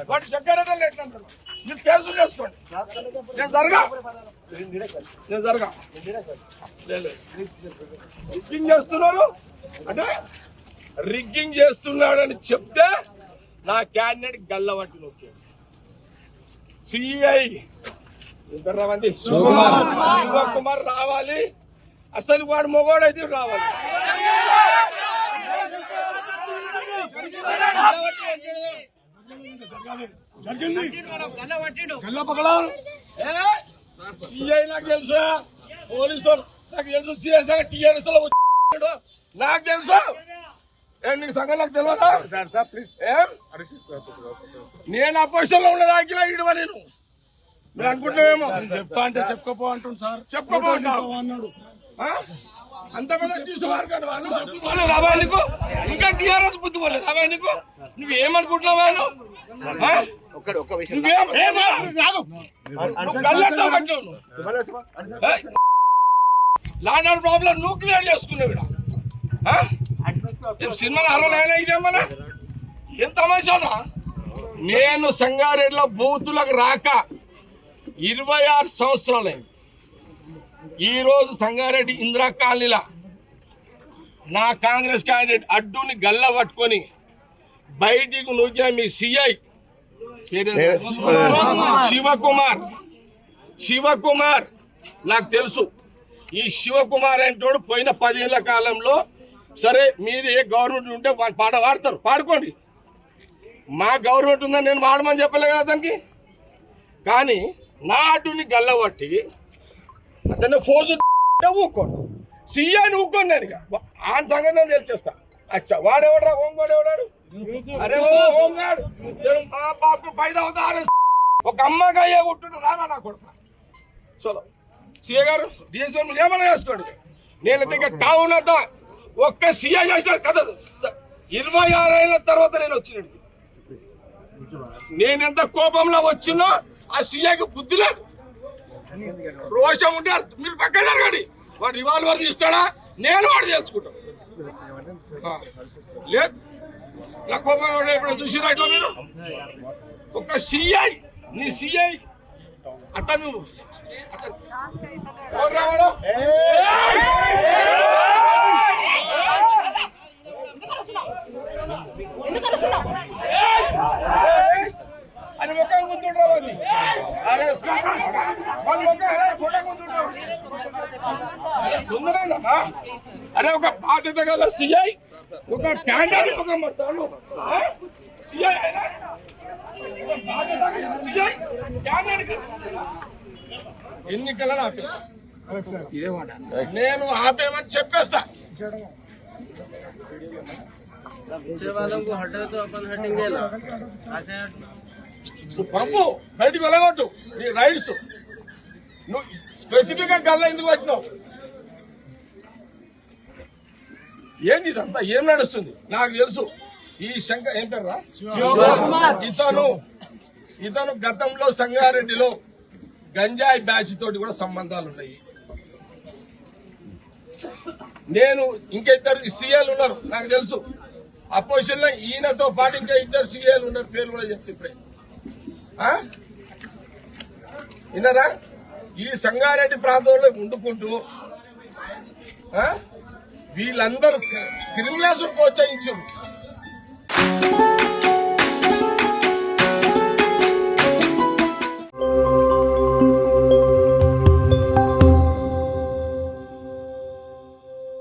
వాటి చక్కెరలు ఎట్లంటారు మీరు కేసులు చేసుకోండి. నేను జరగా రిగ్గింగ్ చేస్తున్నారు అంటే రిగ్గింగ్ చేస్తున్నాడని చెప్తే నా క్యాండిడేట్ గల్లవట్టి నొక్కాడు. సిఐ శివకుమార్ రావాలి, అసలు వాడు మొగోడైతే రావాలి. సిఐ నాకు తెలుసా, పోలీసు నాకు తెలుసు, సిఐ టీఆర్ఎస్ లో నాకు తెలుసు. నీకు సంఘం నాకు తెలియదా? నేను అపోజిషన్ లో ఉన్నదాకిలా ఇడవ నేను మీరు అనుకుంటున్నామేమో. చెప్తా అంటే చెప్పుకోపో అంటుంది సార్. చెప్పుకోపో అన్నాడు. అంత పెద్ద తీసుకోవాలి కానీ వాళ్ళు చెప్పుకోలేదు అబ్బాయి నీకు. ఇంకా టీఆర్ఎస్ బుద్ధి పోలేదు అబ్బాయి నీకు. నువ్వేమనుకుంటున్నావా? లాండ్ ప్రాబ్లం నువ్వు క్లియర్ చేసుకున్నావు. సినిమా అరవైనా ఇదేమన్నా ఏం తమాషానా? నేను సంగారెడ్డిలో బూతులకు రాక 26 సంవత్సరాలైంది. ఈరోజు సంగారెడ్డి ఇందిరా కాలనీలా నా కాంగ్రెస్ క్యాండిడేట్ అడ్డుని గల్ల పట్టుకొని బయటికి నూకిన మీ సిఐ శివకుమార్ నాకు తెలుసు. ఈ శివకుమార్ అంటోడు పోయిన 10 ఏళ్ల కాలంలో సరే మీరు ఏ గవర్నమెంట్ ఉంటే పాట పాడతారు, పాడుకోండి. మా గవర్నమెంట్ ఉందని నేను వాడమని చెప్పలే కదా దానికి. కానీ నా అడ్డుని గల్లబట్టి అతన్ని ఫోజు ఊక్కోండి, సీఐని ఊక్కోండి. నేను ఆయన సంగతి నేను తెలిచేస్తా. అచ్చా వాడేవాడు హోంగాడు, అరే హోంగాడు మా బాబు 5 అవుతారు. ఒక అమ్మగా అయ్యే ఉంటుంటే రానా నా కొడుకు. చలో సీఏ గారు డిఎస్పీ మీరు ఏమైనా చేసుకోండి. నేను దగ్గర టౌన్ అంతా ఒక్క సీఐ చేసిన కదా 26 ఏళ్ళ తర్వాత నేను వచ్చినట్టు. నేను ఎంత కోపంలో వచ్చినో ఆ సీఐకి బుద్ధి లేదు, రోషం ఉంటే మీరు పక్క జరగండి. వాడు రివాల్వర్ తీస్తాడా నేను వాడు తెలుసుకుంటాను. లేదు నా కోపం ఇప్పుడు చూసినా ఇట్లా మీరు ఒక సిఐ నీ సిఐ అతను అని ఒక కూర్చుంటావు. అది అరే అరే ఒక బాధ్యత గల సిఐ ఒక క్యాండిడేట్ ఒక సిఐ ఎన్నికలను ఆపేస్తా. నేను ఆపేమని చెప్పేస్తా. పంపు బయటికి వెళ్ళగొట్టు నీ రైడ్స్. నువ్వు స్పెసిఫిక్ గా గల్ల ఎందుకు పట్టినావు? ఏంది ఇదంతా ఏం నడుస్తుంది నాకు తెలుసు. ఈ శంకర్ ఏం పేరు రా ఇతను గతంలో సంగారెడ్డిలో గంజాయి బ్యాచ్ తోటి కూడా సంబంధాలు ఉన్నాయి. నేను ఇంకా 2 సీఏలు ఉన్నారు నాకు తెలుసు. అపోజిషన్ లో ఈయనతో పాటు ఇంకా 2 సీఏలు ఉన్నారు, పేర్లు కూడా చెప్తే ఇప్పుడే విన్నారా? ఈ సంగారెడ్డి ప్రాంతంలో ఉండుకుంటూ వీళ్ళందరూ క్రిమినల్స్ ప్రోత్సహించారు.